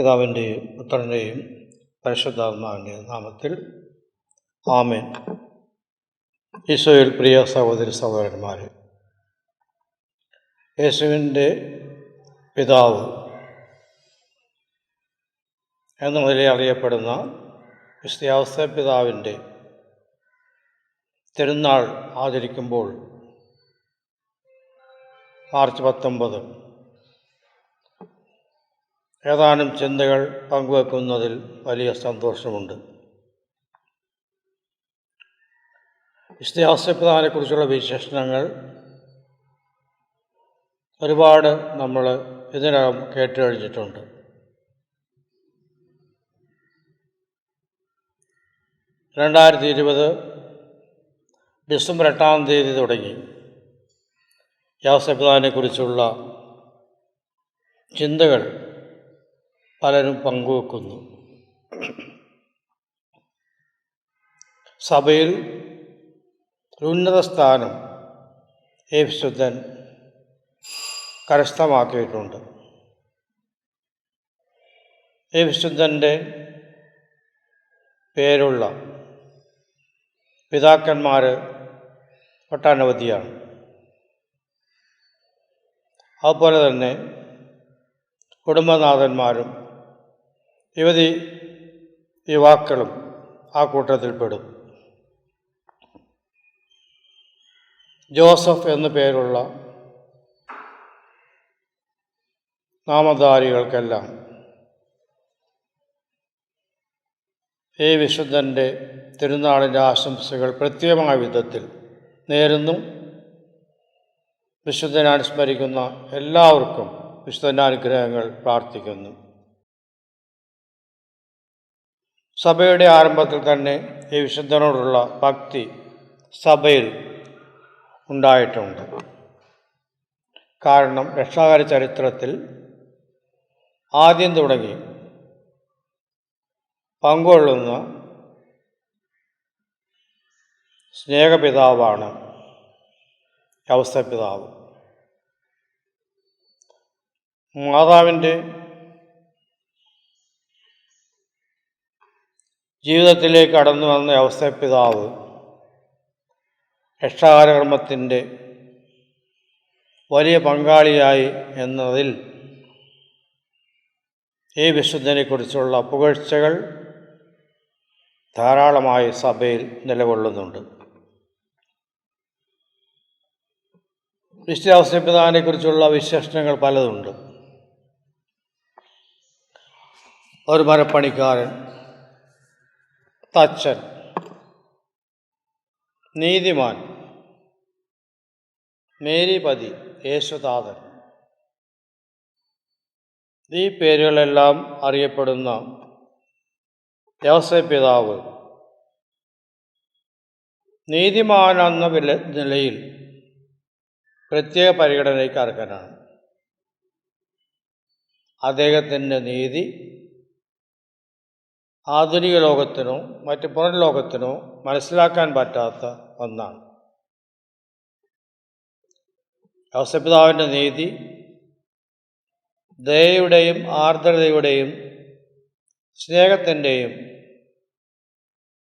പിതാവിൻ്റെയും പുത്രൻ്റെയും പരിശുദ്ധാത്മാവിൻ്റെയും നാമത്തിൽ ആമേൻ. ഈശോയിൽ പ്രിയ സഹോദരി സഹോദരന്മാരെ, യേശുവിൻ്റെ പിതാവ് എന്ന നിലയിൽ അറിയപ്പെടുന്ന വിശുദ്ധ ഔസേപ്പ് പിതാവിൻ്റെ തിരുനാൾ ആചരിക്കുമ്പോൾ മാർച്ച് 19 ഏതാനും ചിന്തകൾ പങ്കുവെക്കുന്നതിൽ വലിയ സന്തോഷമുണ്ട്. വിശുദ്ധ ഔസേപ്പ് പിതാവിനെക്കുറിച്ചുള്ള വിശേഷണങ്ങൾ ഒരുപാട് നമ്മൾ ഇതിനകം കേട്ട് കഴിഞ്ഞിട്ടുണ്ട്. ഡിസംബർ 8 തുടങ്ങി ഔസേപ്പ് പിതാവിനെക്കുറിച്ചുള്ള ചിന്തകൾ പലരും പങ്കുവെക്കുന്നു. സഭയിൽ ഉന്നത സ്ഥാനം ഈ വിശുദ്ധൻ കരസ്ഥമാക്കിയിട്ടുണ്ട്. ഈ വിശുദ്ധൻ്റെ പേരുള്ള പിതാക്കന്മാർ ഒട്ടനവധിയാണ്. അതുപോലെ തന്നെ കുടുംബനാഥന്മാരും യുവതി യുവാക്കളും ആ കൂട്ടത്തിൽപ്പെടും. ജോസഫ് എന്നു പേരുള്ള നാമധാരികൾക്കെല്ലാം ഈ വിശുദ്ധൻ്റെ തിരുനാളിൻ്റെ ആശംസകൾ പ്രത്യേകമായ വിധത്തിൽ നേരുന്നു. വിശുദ്ധനെ അനുസ്മരിക്കുന്ന എല്ലാവർക്കും വിശുദ്ധൻ്റെ അനുഗ്രഹങ്ങൾ പ്രാർത്ഥിക്കുന്നു. സഭയുടെ ആരംഭത്തിൽ തന്നെ ഈ വിശുദ്ധനോടുള്ള ഭക്തി സഭയിൽ ഉണ്ടായിട്ടുണ്ട്. കാരണം രക്ഷാകര ചരിത്രത്തിൽ ആദ്യം തുടങ്ങി പങ്കുകൊള്ളുന്ന സ്നേഹപിതാവാണ് ഔസേപ്പ് പിതാവ്. മാതാവിൻ്റെ ജീവിതത്തിലേക്ക് കടന്നു വന്ന ഔസേപ്പ് പിതാവ് രക്ഷാകരകർമ്മത്തിൻ്റെ വലിയ പങ്കാളിയായി എന്നതിൽ ഈ വിശുദ്ധനെക്കുറിച്ചുള്ള പുകഴ്ചകൾ ധാരാളമായി സഭയിൽ നിലകൊള്ളുന്നുണ്ട്. വിശുദ്ധ ഔസേപ്പ് പിതാവിനെക്കുറിച്ചുള്ള വിശേഷണങ്ങൾ പലതുണ്ട്. ഒരു മരപ്പണിക്കാരൻ, തച്ചൻ, നീതിമാൻ, മേരിപതി, യേശുതാതൻ, ഈ പേരുകളെല്ലാം അറിയപ്പെടുന്ന ഔസേപ്പ് പിതാവ് നീതിമാനെന്ന നിലയിൽ പ്രത്യേക പരിഗണനയ്ക്ക് അർഹനാണ്. അദ്ദേഹത്തിൻ്റെ നീതി ആധുനിക ലോകത്തിനോ മറ്റ് പുറം ലോകത്തിനോ മനസ്സിലാക്കാൻ പറ്റാത്ത ഒന്നാണ്. ഔസേപ്പ് പിതാവിൻ്റെ നീതി ദയയുടെയും ആർദ്രതയുടെയും സ്നേഹത്തിൻ്റെയും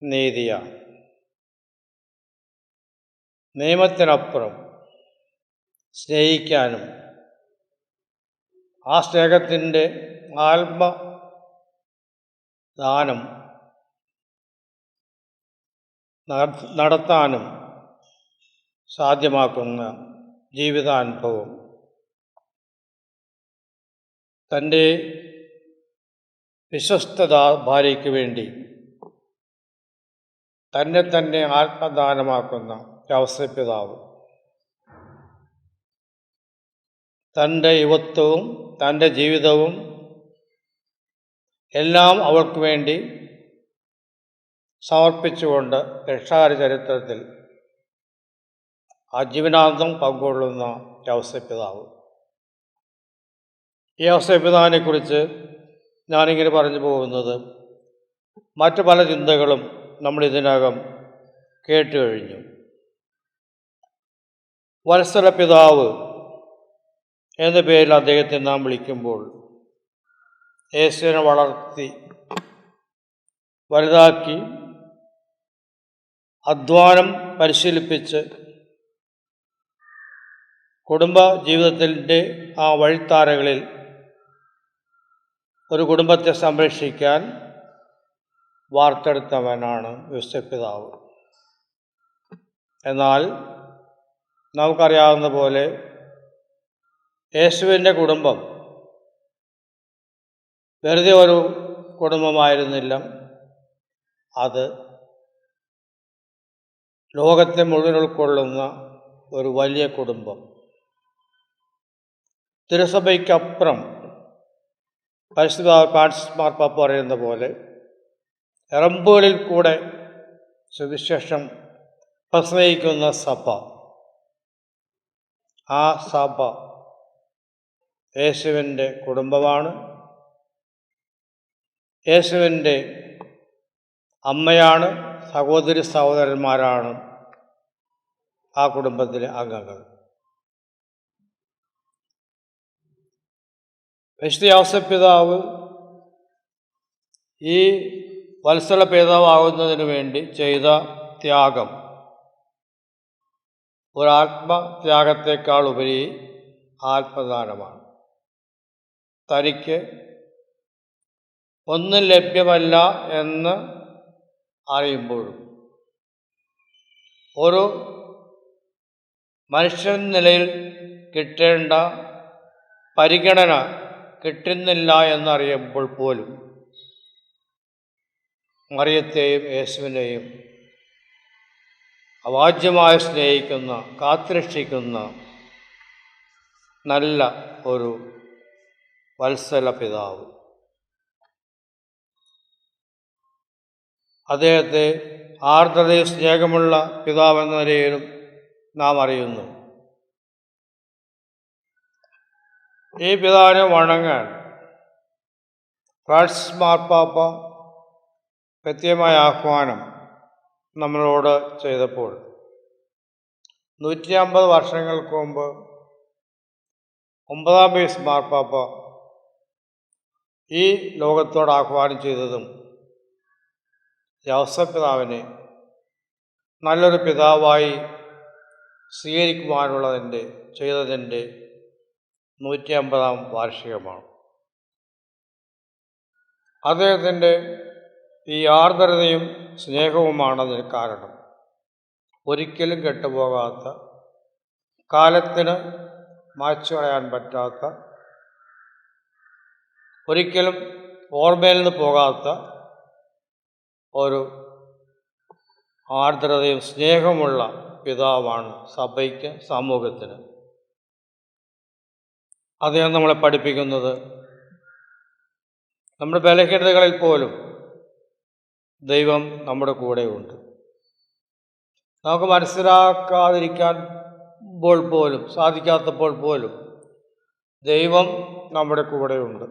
നീതിയാണ്. നിയമത്തിനപ്പുറം സ്നേഹിക്കാനും ആ സ്നേഹത്തിൻ്റെ ആത്മദാനം നടത്താനും സാധ്യമാക്കുന്ന ജീവിതാനുഭവം തൻ്റെ വിശ്വസ്ത ഭാര്യയ്ക്ക് വേണ്ടി തന്നെ ആത്മദാനമാക്കുന്ന ഔസേപ്പ് പിതാവ് തൻ്റെ യുവത്വവും തൻ്റെ ജീവിതവും എല്ലാം അവൾക്ക് വേണ്ടി സമർപ്പിച്ചുകൊണ്ട് രക്ഷാകര ചരിത്രത്തിൽ ആജീവനാന്തം പങ്കുകൊള്ളുന്ന ഔസേപ്പ് പിതാവ്. ഈ ഔസേപ്പ് പിതാവിനെക്കുറിച്ച് ഞാനിങ്ങനെ പറഞ്ഞു പോകുന്നത് മറ്റു പല ചിന്തകളും നമ്മൾ ഇതിനകം കേട്ടു കഴിഞ്ഞു. വത്സല പിതാവ് എന്ന പേരിൽ അദ്ദേഹത്തെ നാം വിളിക്കുമ്പോൾ യേശുവിനെ വളർത്തി വലുതാക്കി അധ്വാനം പരിശീലിപ്പിച്ച് കുടുംബ ജീവിതത്തിൻ്റെ ആ വഴിത്താരകളിൽ ഒരു കുടുംബത്തെ സംരക്ഷിക്കാൻ വാർത്തെടുത്തവനാണ് യോസേപ്പ് പിതാവ്. എന്നാൽ നമുക്കറിയാവുന്ന പോലെ യേശുവിൻ്റെ കുടുംബം വെറുതെ ഒരു കുടുംബമായിരുന്നില്ല. അത് ലോകത്തെ മുഴുവൻ ഉൾക്കൊള്ളുന്ന ഒരു വലിയ കുടുംബം. തിരുസഭയ്ക്കപ്പുറം പരിശുദ്ധ ഫ്രാൻസിസ് മാർപ്പാപ്പ പറയുന്ന പോലെ എറമ്പുകളിൽ കൂടെ സുവിശേഷം പ്രസംഗിക്കുന്ന സഭ, ആ സഭ യേശുവിൻ്റെ കുടുംബമാണ്. യേശുവിൻ്റെ അമ്മയാണ്, സഹോദരി സഹോദരന്മാരാണ് ആ കുടുംബത്തിലെ അംഗങ്ങൾ. വിശുദ്ധ യോസേപ്പ് പിതാവ് ഈ വത്സല പിതാവാകുന്നതിന് വേണ്ടി ചെയ്ത ത്യാഗം ഒരാത്മത്യാഗത്തെക്കാൾ ഉപരി ആത്മദാനമാണ്. തനിക്ക് ഒന്നും ലഭ്യമല്ല എന്ന് അറിയുമ്പോഴും ഒരു മനുഷ്യൻ നിലയിൽ കിട്ടേണ്ട പരിഗണന കിട്ടുന്നില്ല എന്നറിയുമ്പോൾ പോലും മറിയത്തെയും യേശുവിനെയും അവാച്യമായി സ്നേഹിക്കുന്ന, കാത്തുരക്ഷിക്കുന്ന നല്ല ഒരു വത്സല പിതാവ്. അദ്ദേഹത്തെ ആർദ്രതയും സ്നേഹമുള്ള പിതാവെന്ന നിലയിലും നാം അറിയുന്നു. ഈ പിതാവിനെ വണങ്ങാൻ ഫ്രാൻസിസ് മാർപ്പാപ്പ പ്രത്യേകമായ ആഹ്വാനം നമ്മളോട് ചെയ്തപ്പോൾ 150 വർഷങ്ങൾക്ക് മുമ്പ് 9-ാം പീസ് മാർപ്പാപ്പ ഈ ലോകത്തോട് ആഹ്വാനം ചെയ്തതും യോസേപ്പ് പിതാവിനെ നല്ലൊരു പിതാവായി സ്വീകരിക്കുവാനുള്ളതിൻ്റെ ചെയ്തതിൻ്റെ 150-ാം വാർഷികമാണ്. അദ്ദേഹത്തിൻ്റെ ഈ ആർദ്രതയും സ്നേഹവുമാണ് അതിന് കാരണം. ഒരിക്കലും കെട്ടുപോകാത്ത, കാലത്തിന് മായ്ച്ചു കളയാൻ പറ്റാത്ത, ഒരിക്കലും ഓർമ്മയിൽ നിന്ന് പോകാത്ത ഒരു ആർദ്രതയും സ്നേഹമുള്ള പിതാവാണ് സഭയ്ക്ക്, സമൂഹത്തിന്. അദ്ദേഹം നമ്മളെ പഠിപ്പിക്കുന്നത് നമ്മുടെ ബലഹീനതകളിൽ പോലും ദൈവം നമ്മുടെ കൂടെയുണ്ട്. നമുക്ക് മനസ്സിലാക്കാതിരിക്കുമ്പോൾ പോലും, സാധിക്കാത്തപ്പോൾ പോലും ദൈവം നമ്മുടെ കൂടെയുണ്ട്.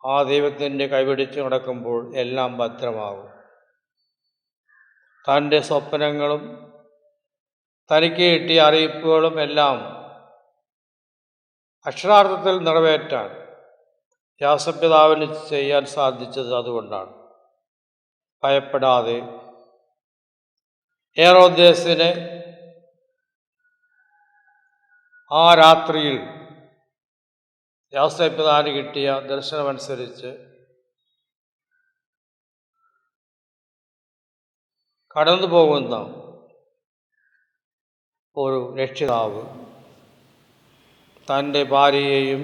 ആ ദൈവത്തിൻ്റെ കൈപിടിച്ച് നടക്കുമ്പോൾ എല്ലാം ഭദ്രമാകും. തൻ്റെ സ്വപ്നങ്ങളും തനിക്ക് കിട്ടിയ അറിയിപ്പുകളും എല്ലാം അക്ഷരാർത്ഥത്തിൽ നിറവേറ്റാൻ യോസേപ്പ് പിതാവിന് ചെയ്യാൻ സാധിച്ചത് അതുകൊണ്ടാണ്. ഭയപ്പെടാതെ ഹേറോദേസിനെ ആ രാത്രിയിൽ യോസേപ്പ് പിതാവിന് കിട്ടിയ ദർശനമനുസരിച്ച് കടന്നു പോകുന്ന ഒരു രക്ഷിതാവ് തൻ്റെ ഭാര്യയെയും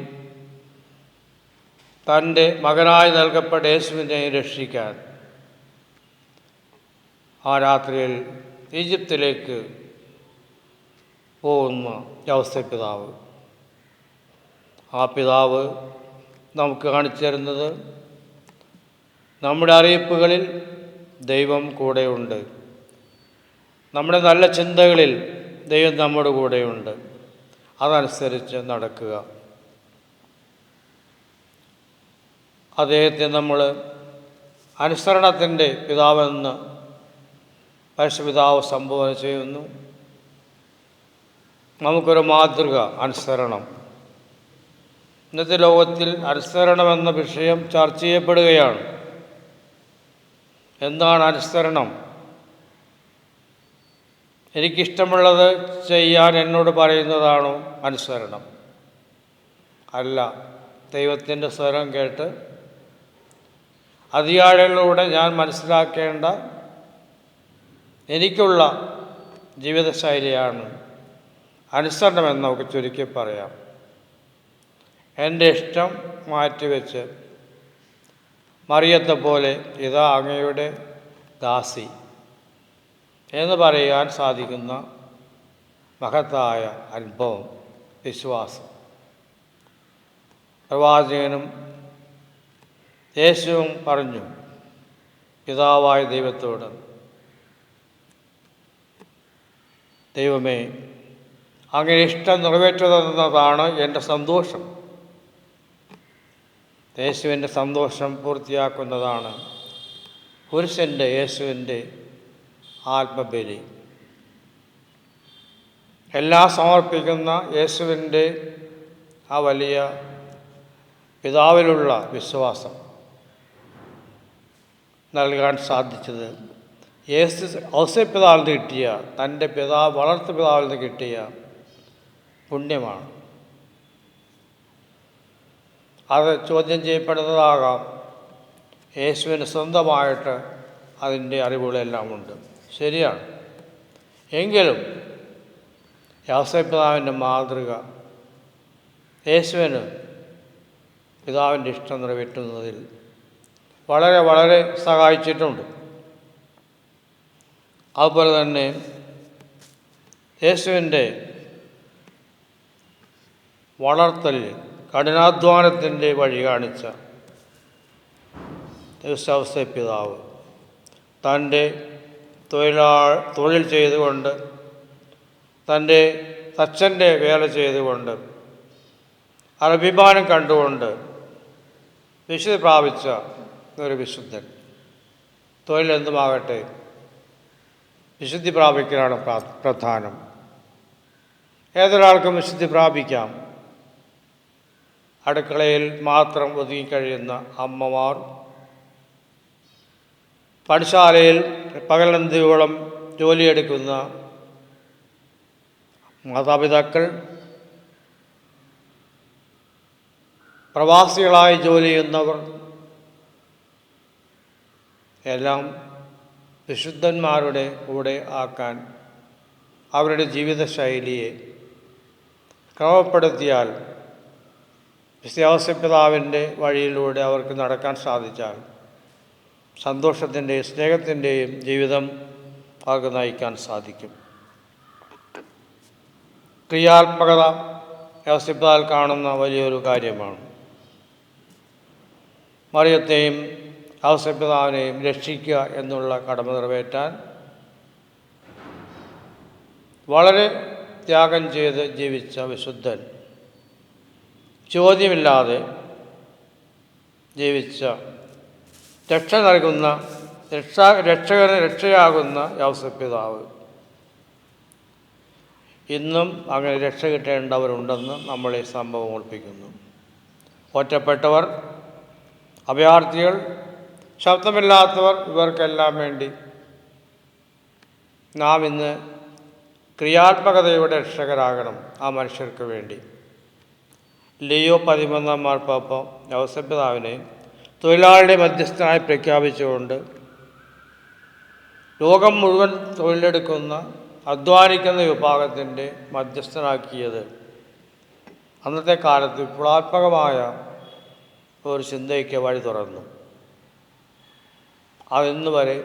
തൻ്റെ മകനായി നൽകപ്പെട്ട യേശുവിനെയും രക്ഷിക്കാൻ ആ രാത്രിയിൽ ഈജിപ്തിലേക്ക് പോകുന്ന യോസേപ്പ് പിതാവ്. ആ പിതാവ് നമുക്ക് കാണിച്ചു തരുന്നത് നമ്മുടെ അറിയിപ്പുകളിൽ ദൈവം കൂടെയുണ്ട്, നമ്മുടെ നല്ല ചിന്തകളിൽ ദൈവം നമ്മുടെ കൂടെയുണ്ട്. അതനുസരിച്ച് നടക്കുക. അദ്ദേഹത്തെ നമ്മൾ അനുസരണത്തിൻ്റെ പിതാവെന്ന് പരിശുദ്ധപിതാവ് സംബോധന ചെയ്യുന്നു. നമുക്കൊരു മാതൃക അനുസരണം. ഇന്നത്തെ ലോകത്തിൽ അനുസരണമെന്ന വിഷയം ചർച്ച ചെയ്യപ്പെടുകയാണ്. എന്താണ് അനുസരണം? എനിക്കിഷ്ടമുള്ളത് ചെയ്യാൻ എന്നോട് പറയുന്നതാണോ അനുസരണം? അല്ല. ദൈവത്തിൻ്റെ സ്വരം കേട്ട് അധികാരികളിലൂടെ ഞാൻ മനസ്സിലാക്കേണ്ട എനിക്കുള്ള ജീവിതശൈലിയാണ് അനുസരണമെന്ന് നമുക്ക് ചുരുക്കി പറയാം. എൻ്റെ ഇഷ്ടം മാറ്റിവെച്ച് മറിയത്തെപ്പോലെ ഇതാ അങ്ങയുടെ ദാസി എന്ന് പറയാൻ സാധിക്കുന്ന മഹത്തായ അനുഭവം, വിശ്വാസം. പ്രവാചകനും യേശുവും പറഞ്ഞു പിതാവായ ദൈവത്തോട്, ദൈവമേ, അങ്ങനെ ഇഷ്ടം നിറവേറ്റുന്നതാണ് എൻ്റെ സന്തോഷം. യേശുവിൻ്റെ സന്തോഷം പൂർത്തിയാക്കുന്നതാണ് പുരുഷൻ്റെ യേശുവിൻ്റെ ആത്മബലി. എല്ലാം സമർപ്പിക്കുന്ന യേശുവിൻ്റെ ആ വലിയ പിതാവിലുള്ള വിശ്വാസം നൽകാൻ സാധിച്ചത് ഔസേപ്പിതാവിൽ നിന്ന് കിട്ടിയ, തൻ്റെ വളർത്തു പിതാവിൽ നിന്ന് കിട്ടിയ പുണ്യമാണ്. അത് ചോദ്യം ചെയ്യപ്പെടുന്നതാകാം. യേശുവിന് സ്വന്തമായിട്ട് അതിൻ്റെ അറിവുകളെല്ലാം ഉണ്ട്, ശരിയാണ്. എങ്കിലും ഔസേപ്പിതാവിൻ്റെ മാതൃക യേശുവിന് പിതാവിൻ്റെ ഇഷ്ടം നിറവേറ്റുന്നതിൽ വളരെ വളരെ സഹായിച്ചിട്ടുണ്ട്. അതുപോലെ തന്നെ യേശുവിൻ്റെ വളർത്തലിൽ കഠിനാധ്വാനത്തിൻ്റെ വഴി കാണിച്ച ഔസേപ്പിതാവ് തൻ്റെ തൊഴിൽ ചെയ്തുകൊണ്ട്, തൻ്റെ അച്ഛൻ്റെ വേല ചെയ്തുകൊണ്ട്, അഭിമാനം കണ്ടുകൊണ്ട് വിശുദ്ധി പ്രാപിച്ച ഒരു വിശുദ്ധൻ. തൊഴിലെന്തുമാകട്ടെ, വിശുദ്ധി പ്രാപിക്കലാണ് പ്രധാനം. ഏതൊരാൾക്കും വിശുദ്ധി പ്രാപിക്കാം. അടുക്കളയിൽ മാത്രം ഒതുങ്ങിക്കഴിയുന്ന അമ്മമാർ, പാഠശാലയിൽ പകലന്തിയോളം ജോലിയെടുക്കുന്ന മാതാപിതാക്കൾ, പ്രവാസികളായി ജോലി ചെയ്യുന്നവർ എല്ലാം വിശുദ്ധന്മാരുടെ കൂടെ ആക്കാൻ അവരുടെ ജീവിതശൈലിയെ ക്രമപ്പെടുത്തിയാൽ, ഔസേപ്പിതാവിൻ്റെ വഴിയിലൂടെ അവർക്ക് നടക്കാൻ സാധിച്ചാൽ സന്തോഷത്തിൻ്റെയും സ്നേഹത്തിൻ്റെയും ജീവിതം അവർക്ക് നയിക്കാൻ സാധിക്കും. ക്രിയാത്മകത ഔസേപ്പിതാവിൽ കാണുന്ന വലിയൊരു കാര്യമാണ്. മറിയത്തെയും ഔസേപ്പിതാവിനെയും രക്ഷിക്കുക എന്നുള്ള കടമ നിറവേറ്റാൻ വളരെ ത്യാഗം ചെയ്ത് ജീവിച്ച വിശുദ്ധൻ, ചോദ്യമില്ലാതെ ജീവിച്ച, രക്ഷ നൽകുന്ന രക്ഷയാകുന്ന ഔസേപ്പിതാവ്. ഇന്നും അങ്ങനെ രക്ഷ കിട്ടേണ്ടവരുണ്ടെന്ന് നമ്മളെ സംഭവം ഓർപ്പിക്കുന്നു. ഒറ്റപ്പെട്ടവർ, അഭയാർത്ഥികൾ, ശബ്ദമില്ലാത്തവർ, ഇവർക്കെല്ലാം വേണ്ടി നാം ഇന്ന് ക്രിയാത്മകതയുടെ രക്ഷകരാകണം. ആ മനുഷ്യർക്ക് വേണ്ടി ലിയോ 13 മാർപ്പാപ്പ ഔസേപ്പിതാവിനെ തൊഴിലാളിയുടെ മധ്യസ്ഥനായി പ്രഖ്യാപിച്ചുകൊണ്ട് ലോകം മുഴുവൻ തൊഴിലെടുക്കുന്ന, അധ്വാനിക്കുന്ന വിഭാഗത്തിൻ്റെ മധ്യസ്ഥനാക്കിയത് അന്നത്തെ കാലത്ത് വിപ്ലവാത്മകമായ ഒരു ചിന്തയ്ക്ക് വഴി തുറന്നു. അതിന്ന് വരെ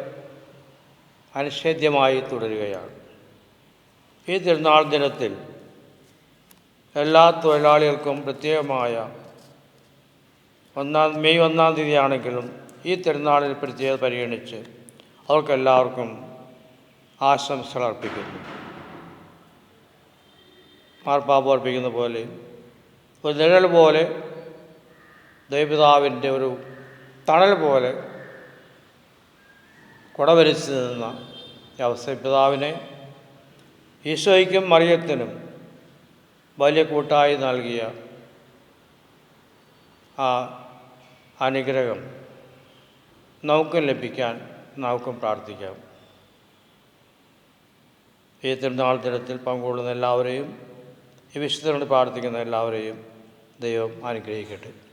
അനിഷേധ്യമായി തുടരുകയാണ്. ഈ തിരുനാൾ ദിനത്തിൽ എല്ലാ തൊഴിലാളികൾക്കും പ്രത്യേകമായ മെയ് 1-ാം തീയതിയാണെങ്കിലും ഈ തിരുനാളിൽ പ്രത്യേകം പരിഗണിച്ച് അവർക്കെല്ലാവർക്കും ആശംസകൾ അർപ്പിക്കുന്നു. മാർപ്പാപ്പ അർപ്പിക്കുന്ന പോലെ ഒരു നിഴൽ പോലെ, ദൈവപിതാവിൻ്റെ ഒരു തണൽ പോലെ കുടവരിച്ചു നിന്ന ഔസേപ്പിതാവിനെ ഈശോയ്ക്കും മറിയത്തിനും വലിയ കൂട്ടായി നൽകിയ ആ അനുഗ്രഹം നമുക്കും ലഭിക്കാൻ നമുക്കും പ്രാർത്ഥിക്കാം. ഈ തിരുനാൾ ദിനത്തിൽ പങ്കുകൊള്ളുന്ന എല്ലാവരെയും, ഈ വിശുദ്ധരോട് പ്രാർത്ഥിക്കുന്ന എല്ലാവരെയും ദൈവം അനുഗ്രഹിക്കട്ടെ.